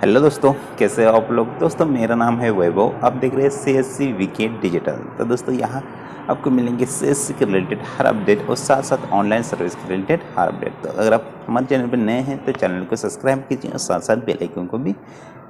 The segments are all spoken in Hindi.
हेलो दोस्तों, कैसे हो आप लोग। दोस्तों मेरा नाम है वैभव, आप देख रहे हैं CSC विकेट डिजिटल। तो दोस्तों यहाँ आपको मिलेंगे CSC के रिलेटेड हर अपडेट और साथ साथ ऑनलाइन सर्विस के रिलेटेड हर अपडेट। तो अगर आप हमारे चैनल पर नए हैं तो चैनल को सब्सक्राइब कीजिए और साथ साथ बेल आइकन को भी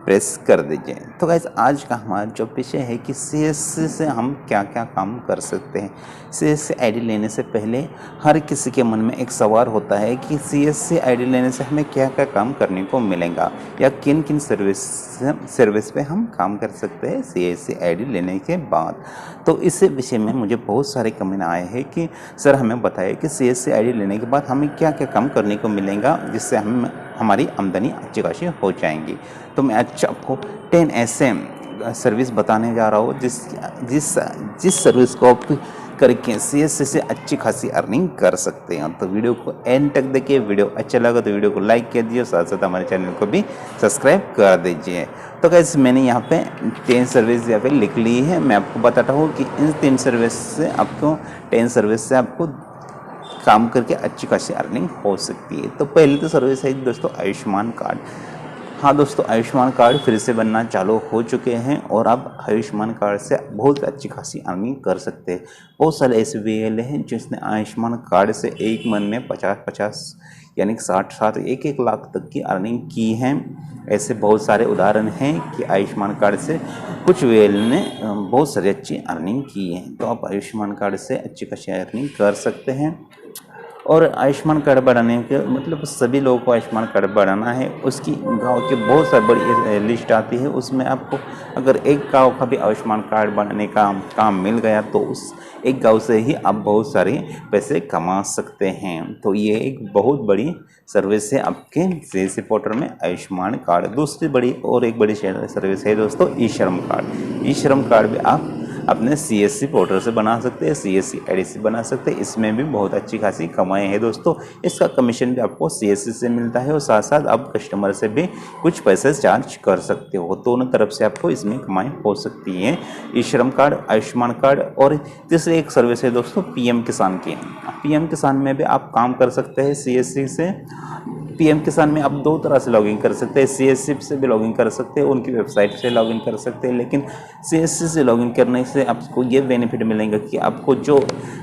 प्रेस कर दीजिए। तो गाइस आज का हमारा जो विषय है कि CSC से हम क्या क्या काम कर सकते हैं। CSC आईडी लेने से पहले हर किसी के मन में एक सवाल होता है कि CSC आईडी लेने से हमें क्या क्या काम करने को मिलेगा या किन किन सर्विस पे हम काम कर सकते हैं CSC आईडी लेने के बाद। तो इस विषय में मुझे बहुत सारे कमेंट आए हैं कि सर हमें बताइए कि CSC आईडी लेने के बाद हमें क्या क्या काम करने को मिलेगा जिससे हमारी आमदनी अच्छी खासी हो जाएंगी। तो मैं आज आपको 10 ऐसे सर्विस बताने जा रहा हूँ जिस सर्विस को आप करके CSC से अच्छी खासी अर्निंग कर सकते हैं। तो वीडियो को एंड तक देखिए। वीडियो अच्छा लगा तो वीडियो को लाइक कर दीजिए, साथ साथ हमारे चैनल को भी सब्सक्राइब कर दीजिए। तो गाइस मैंने यहाँ पे 10 सर्विस यहाँ पे लिख ली है। मैं आपको बताता हूँ कि इन 10 सर्विस से आपको काम करके अच्छी खासी अर्निंग हो सकती है। तो पहले तो सर्विस है दोस्तों आयुष्मान कार्ड। हाँ दोस्तों, आयुष्मान कार्ड फिर से बनना चालू हो चुके हैं और आप आयुष्मान कार्ड से बहुत अच्छी खासी अर्निंग कर सकते हैं। बहुत सारे ऐसे VL हैं जिसने आयुष्मान कार्ड से एक मन में 50-50 यानी 60-60 1-1 लाख तक की अर्निंग की है। ऐसे बहुत सारे उदाहरण हैं कि आयुष्मान कार्ड से कुछ VL ने बहुत सारी अच्छी अर्निंग की है। तो आप आयुष्मान कार्ड से अच्छी खासी अर्निंग कर सकते हैं। और आयुष्मान कार्ड बढ़ाने के मतलब सभी लोगों को आयुष्मान कार्ड बढ़ाना है। उसकी गांव की बहुत सारी बड़ी लिस्ट आती है। उसमें आपको अगर एक गांव का भी आयुष्मान कार्ड बनाने का काम मिल गया तो उस एक गांव से ही आप बहुत सारे पैसे कमा सकते हैं। तो ये एक बहुत बड़ी सर्विस है आपके CSC पोर्टल में आयुष्मान कार्ड। दूसरी बड़ी और एक बड़ी सर्विस है दोस्तों ई-श्रम कार्ड। ई-श्रम कार्ड भी आप अपने CSC पोर्टल से बना सकते हैं, CSC आईडी से बना सकते हैं। इसमें भी बहुत अच्छी खासी कमाई है दोस्तों। इसका कमीशन भी आपको CSC से मिलता है और साथ साथ आप कस्टमर से भी कुछ पैसे चार्ज कर सकते हो। दोनों तरफ से आपको इसमें कमाई हो सकती है। ई-श्रम कार्ड, आयुष्मान कार्ड और तीसरी एक सर्विस है दोस्तों PM किसान की। PM किसान में भी आप काम कर सकते हैं CSC से। PM किसान में आप दो तरह से लॉगिन कर सकते हैं, CSC से भी लॉगिन कर सकते हैं, उनकी वेबसाइट से लॉगिन कर सकते हैं। लेकिन CSC से लॉगिन करने से आपको ये बेनिफिट मिलेगा कि आपको जो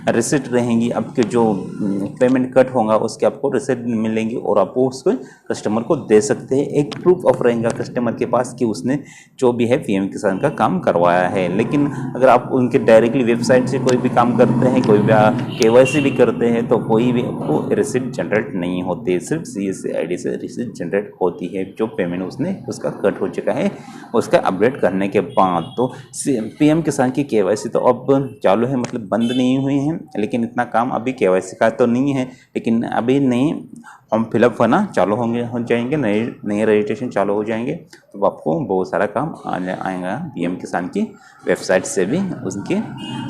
रिसिप्ट रहेंगी, आपके जो पेमेंट कट होगा उसके आपको रिसिप्ट मिलेंगी और आप उसको कस्टमर को दे सकते हैं। एक प्रूफ ऑफ रहेगा कस्टमर के पास कि उसने जो भी है PM किसान का काम करवाया है। लेकिन अगर आप उनके डायरेक्टली वेबसाइट से कोई भी काम करते हैं, कोई भी KYC भी करते हैं तो कोई भी आपको रिसिप्ट जनरेट नहीं होती। सिर्फ CSC आईडी से रिसिप्ट जनरेट होती है जो पेमेंट उसका कट हो चुका है उसका अपडेट करने के बाद। तो PM किसान की KYC तो अब चालू है, मतलब बंद नहीं हुई है। लेकिन इतना काम अभी KYC का तो नहीं है, लेकिन अभी नए फॉर्म फिलअप होना चालू हो जाएंगे, नए रजिस्ट्रेशन चालू हो जाएंगे तो आपको बहुत सारा काम आएगा PM किसान की वेबसाइट से भी, उनकी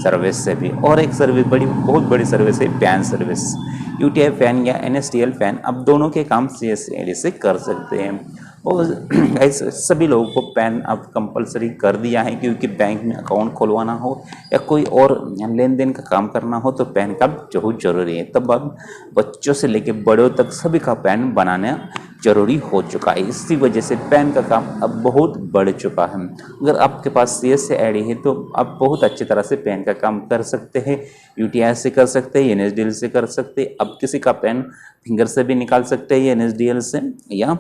सर्विस से भी। और एक सर्विस बहुत बड़ी सर्विस है पैन सर्विस। UTI पैन या NSDL पैन, अब दोनों के काम CSC आईडी से कर सकते हैं। और ऐसे सभी लोगों को पैन अब कंपलसरी कर दिया है, क्योंकि बैंक में अकाउंट खुलवाना हो या कोई और लेन देन का काम करना हो तो पैन कार्ड बहुत ज़रूरी है। तब अब बच्चों से लेकर बड़ों तक सभी का पैन बनाना जरूरी हो चुका है। इसी वजह से पैन का काम अब बहुत बढ़ चुका है। अगर आपके पास CSC आईडी है तो आप बहुत अच्छी तरह से पैन का काम कर सकते हैं। UTI से कर सकते हैं, NSDL से कर सकते हैं। अब किसी का पैन फिंगर से भी निकाल सकते हैं NSDL से, या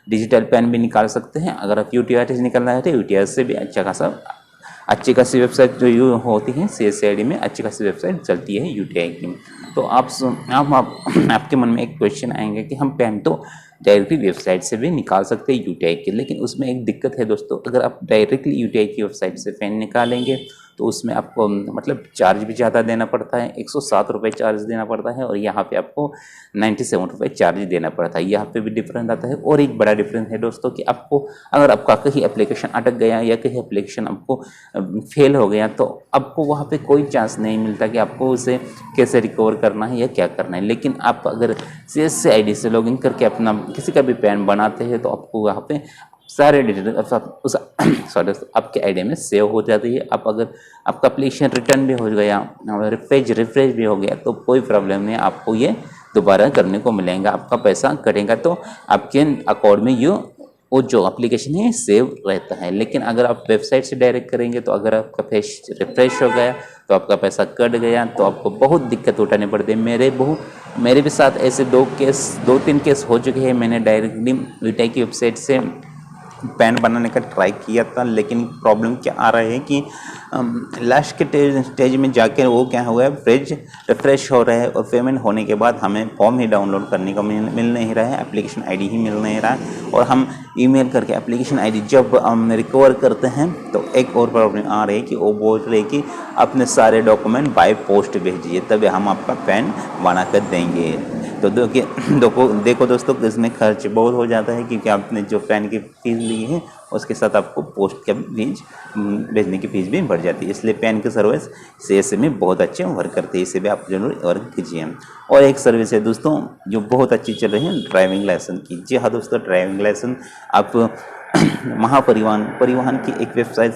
डिजिटल पेन भी निकाल सकते हैं। अगर आप UTI से निकालना है तो UTI से भी अच्छी खासी वेबसाइट जो होती है CSC आईडी में, अच्छी खासी वेबसाइट चलती है UTI की। तो आपके मन में एक क्वेश्चन आएंगे कि हम पेन तो डायरेक्टली वेबसाइट से भी निकाल सकते हैं UTI की, लेकिन उसमें एक दिक्कत है दोस्तों। अगर आप डायरेक्टली UTI की वेबसाइट से पेन निकालेंगे तो उसमें आपको मतलब चार्ज भी ज़्यादा देना पड़ता है, 107 रुपये चार्ज देना पड़ता है और यहाँ पे आपको 97 रुपये चार्ज देना पड़ता है। यहाँ पे भी डिफरेंस आता है। और एक बड़ा डिफरेंस है दोस्तों कि आपको अगर आपका कहीं एप्लीकेशन अटक गया या कहीं एप्लीकेशन आपको फेल हो गया तो आपको वहाँ पे कोई चांस नहीं मिलता कि आपको उसे कैसे रिकवर करना है या क्या करना है। लेकिन आप अगर CSC आईडी से लॉगिन करके अपना किसी का भी पैन बनाते हैं तो आपको वहाँ पे सारे डिटेल उस आपके आईडी में सेव हो जाती है। आप अगर आपका एप्लीकेशन रिटर्न भी हो गया, रिफ्रेश भी हो गया तो कोई प्रॉब्लम नहीं, आपको ये दोबारा करने को मिलेगा। आपका पैसा कटेगा तो आपके अकाउंट में ये वो जो एप्लीकेशन है सेव रहता है। लेकिन अगर आप वेबसाइट से डायरेक्ट करेंगे तो अगर आपका पेज रिफ्रेश हो गया तो आपका पैसा कट गया तो आपको बहुत दिक्कत उठानी पड़ती है। मेरे भी साथ ऐसे 2-3 केस हो चुके हैं। मैंने डायरेक्टली वीटाई की वेबसाइट से पैन बनाने का ट्राई किया था, लेकिन प्रॉब्लम क्या आ रहा है कि लास्ट के स्टेज में जाकर वो क्या हुआ है, पेज रिफ्रेश हो रहा है और पेमेंट होने के बाद हमें फॉर्म ही डाउनलोड करने को मिल नहीं रहा है, एप्लीकेशन आईडी ही मिल नहीं रहा है। और हम ईमेल करके एप्लीकेशन आईडी जब हम रिकवर करते हैं तो एक और प्रॉब्लम आ रही है कि वो बोल रहे कि अपने सारे डॉक्यूमेंट बाय पोस्ट भेजिए तभी हम आपका पैन बना कर देंगे। तो देखो दोस्तों, इसमें खर्च बहुत हो जाता है क्योंकि आपने जो पैन की फीस ली है उसके साथ आपको पोस्ट का फीस भेजने की फीस भी बढ़ जाती है। इसलिए पैन की सर्विस सीएससी में बहुत अच्छे वर्क करते हैं, इसे भी आप जरूर वर्क कीजिए। और एक सर्विस है दोस्तों जो बहुत अच्छी चल रही है, ड्राइविंग लाइसेंस की। जी हाँ दोस्तों, ड्राइविंग लाइसेंस आप परिवहन की एक वेबसाइट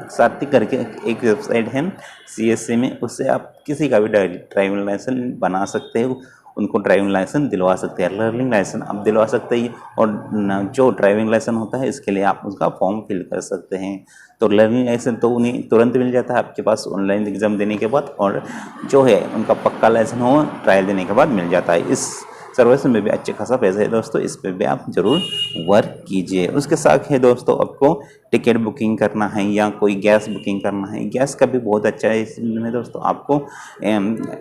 सारथी करके एक वेबसाइट है सीएससी में, उससे आप किसी का भी ड्राइविंग लाइसेंस बना सकते हो, उनको ड्राइविंग लाइसेंस दिलवा सकते हैं, लर्निंग लाइसेंस आप दिलवा सकते हैं। और जो ड्राइविंग लाइसेंस होता है इसके लिए आप उसका फॉर्म फिल कर सकते हैं। तो लर्निंग लाइसेंस तो उन्हें तुरंत मिल जाता है आपके पास ऑनलाइन एग्ज़ाम देने के बाद, और जो है उनका पक्का लाइसेंस हो ट्रायल देने के बाद मिल जाता है। इस सर्विस में भी अच्छे खासा पैसा है दोस्तों, इस पर भी आप जरूर वर्क कीजिए। उसके साथ है दोस्तों, आपको टिकट बुकिंग करना है या कोई गैस बुकिंग करना है, गैस का भी बहुत अच्छा है। इसमें दोस्तों आपको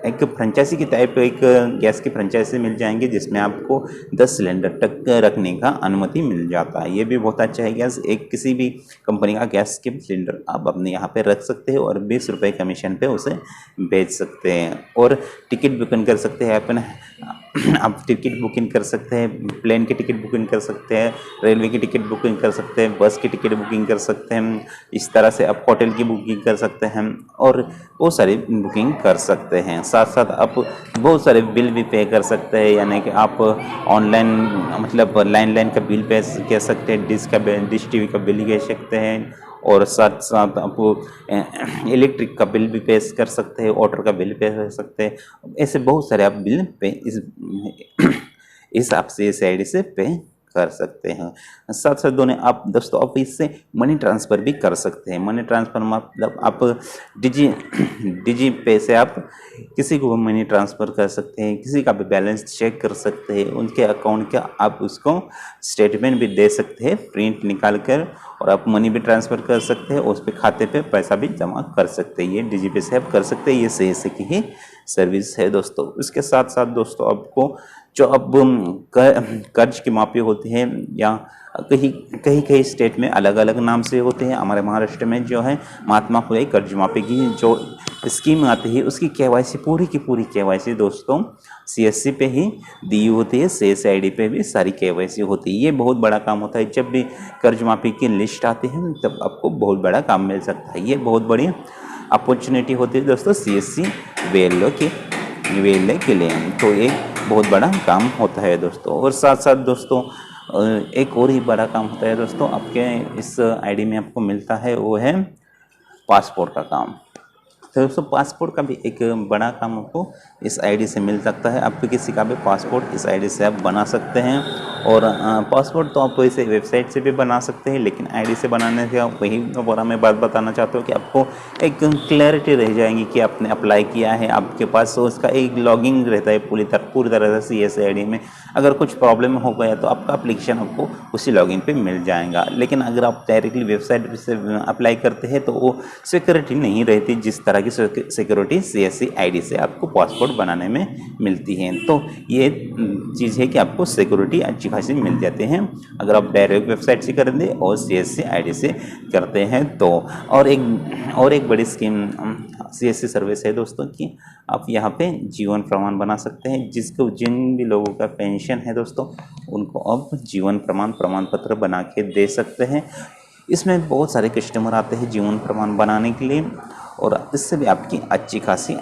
एक फ्रेंचाइजी की टाइप एक गैस की फ्रेंचाइजी मिल जाएंगे जिसमें आपको 10 सिलेंडर तक रखने का अनुमति मिल जाता है। ये भी बहुत अच्छा है। गैस एक किसी भी कंपनी का गैस के सिलेंडर आप अपने यहाँ पे रख सकते हो और 20 रुपये कमीशन पे उसे बेच सकते हैं। और टिकट बुकिंग कर सकते हैं अपने आप टिकट बुकिंग कर सकते हैं, प्लेन की टिकट बुकिंग कर सकते हैं, रेलवे की टिकट बुकिंग कर सकते हैं, बस की टिकट बुकिंग कर सकते हैं। इस तरह से आप होटल की बुकिंग कर सकते हैं और बहुत सारी बुकिंग कर सकते हैं। साथ साथ आप बहुत सारे बिल भी पे कर सकते हैं, यानी कि आप ऑनलाइन मतलब लैंडलाइन का बिल पे कह सकते हैं, डिश टीवी का बिल कह सकते हैं, और साथ साथ आप इलेक्ट्रिक का बिल भी पे कर सकते हैं, वाटर का बिल पे कर सकते हैं। ऐसे बहुत सारे आप बिल पे इस आप से इस आईडी से पे कर सकते हैं। साथ साथ दोस्तों आप इससे मनी ट्रांसफ़र भी कर सकते हैं। मनी ट्रांसफ़र मतलब आप डिजी पे से आप किसी को मनी ट्रांसफ़र कर सकते हैं, किसी का भी बैलेंस चेक कर सकते हैं, उनके अकाउंट का आप उसको स्टेटमेंट भी दे सकते हैं प्रिंट निकाल कर, और आप मनी भी ट्रांसफ़र कर सकते हैं, उस पे खाते पे पैसा भी जमा कर सकते हैं। ये डिजी पे से आप कर सकते हैं। ये सीएससी की ही सर्विस है दोस्तों। इसके साथ साथ दोस्तों आपको जो अब कर्ज की माफ़ी होती है या कहीं स्टेट में अलग अलग नाम से होते हैं, हमारे महाराष्ट्र में जो है महात्मा फुले कर्ज माफ़ी की जो स्कीम आती है उसकी केवाईसी पूरी की पूरी केवाईसी दोस्तों सीएससी पे ही दी होती है। सीएससी आईडी पे भी सारी केवाईसी होती है। ये बहुत बड़ा काम होता है। जब भी कर्ज माफ़ी की लिस्ट आती है तब आपको बहुत बड़ा काम मिल सकता है। ये बहुत बड़ी अपॉर्चुनिटी होती है दोस्तों सीएससी वेल्लो के लिए, तो ये बहुत बड़ा काम होता है दोस्तों। और साथ साथ दोस्तों एक और ही बड़ा काम होता है दोस्तों, आपके इस आईडी में आपको मिलता है, वो है पासपोर्ट का काम। तो दोस्तों पासपोर्ट का भी एक बड़ा काम आपको इस आईडी से मिल सकता है। आपको किसी का भी पासपोर्ट इस आईडी से आप बना सकते हैं। और पासपोर्ट तो आप इसे वेबसाइट से भी बना सकते हैं, लेकिन आईडी से बनाने से वही और मैं बात बताना चाहता हूँ कि आपको एक क्लैरिटी रह जाएगी कि आपने अप्लाई किया है, आपके पास उसका एक लॉगिंग रहता है पूरी तरह से सीएससी आईडी में। अगर कुछ प्रॉब्लम हो गया तो आपका एप्लीकेशन आपको उसी लॉगिन पे मिल जाएगा। लेकिन अगर आप डायरेक्टली वेबसाइट से अप्लाई करते हैं तो वो सिक्योरिटी नहीं रहती जिस तरह की सिक्योरिटी सीएससी आईडी से आपको पासपोर्ट बनाने में मिलती है। तो ये चीज़ है कि आपको सिक्योरिटी अच्छी खासी मिल जाते हैं अगर आप डायरेक्ट वेबसाइट से कर दें और सीएससी आईडी से करते हैं तो। और एक बड़ी स्कीम सीएससी सर्विस है दोस्तों कि आप यहाँ पे जीवन प्रमाण बना सकते हैं। जिन भी लोगों का पेंशन है दोस्तों उनको अब जीवन प्रमाण पत्र बना के दे सकते हैं। इसमें बहुत सारे कस्टमर आते हैं जीवन प्रमाण बनाने के लिए, और इससे भी आपकी अच्छी खासी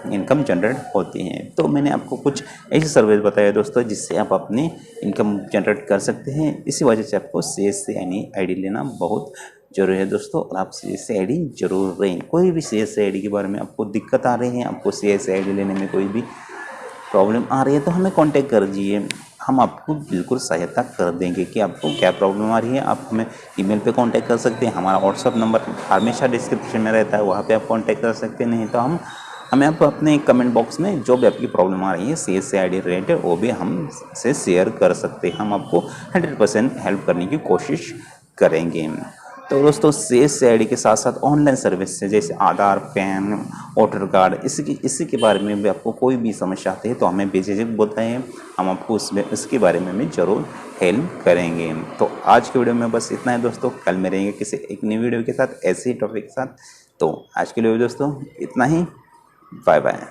इनकम जनरेट होती है। तो मैंने आपको कुछ ऐसी सर्विस बताया दोस्तों जिससे आप अपनी इनकम जनरेट कर सकते हैं। इसी वजह से आपको सीएससी आईडी लेना बहुत जरूरी है दोस्तों, और आप सीएससी आईडी जरूर लें। कोई भी सीएससी आईडी के बारे में आपको दिक्कत आ रही है, आपको सीएससी आईडी लेने में कोई भी प्रॉब्लम आ रही है तो हमें कांटेक्ट कर दीजिए। हम आपको बिल्कुल सहायता कर देंगे कि आपको क्या प्रॉब्लम आ रही है। आप हमें ईमेल पे कांटेक्ट कर सकते हैं, हमारा व्हाट्सअप नंबर हमेशा डिस्क्रिप्शन में रहता है, वहाँ पे आप कांटेक्ट कर सकते हैं। नहीं तो हमें आप अपने कमेंट बॉक्स में जो भी आपकी प्रॉब्लम आ रही है CSC ID रिलेटेड वो भी हम से शेयर कर सकते हैं। हम आपको 100% हेल्प करने की कोशिश करेंगे। तो दोस्तों CSC ID के साथ साथ ऑनलाइन सर्विस से जैसे आधार, पैन, वोटर कार्ड, इसी के बारे में भी आपको कोई भी समस्या आती है तो हमें बेझिझक बताएं, हम आपको इसके बारे में भी ज़रूर हेल्प करेंगे। तो आज के वीडियो में बस इतना है दोस्तों, कल मिलेंगे किसी एक नई वीडियो के साथ ऐसे ही टॉपिक के साथ। तो आज के लिए दोस्तों इतना ही, बाय बाय।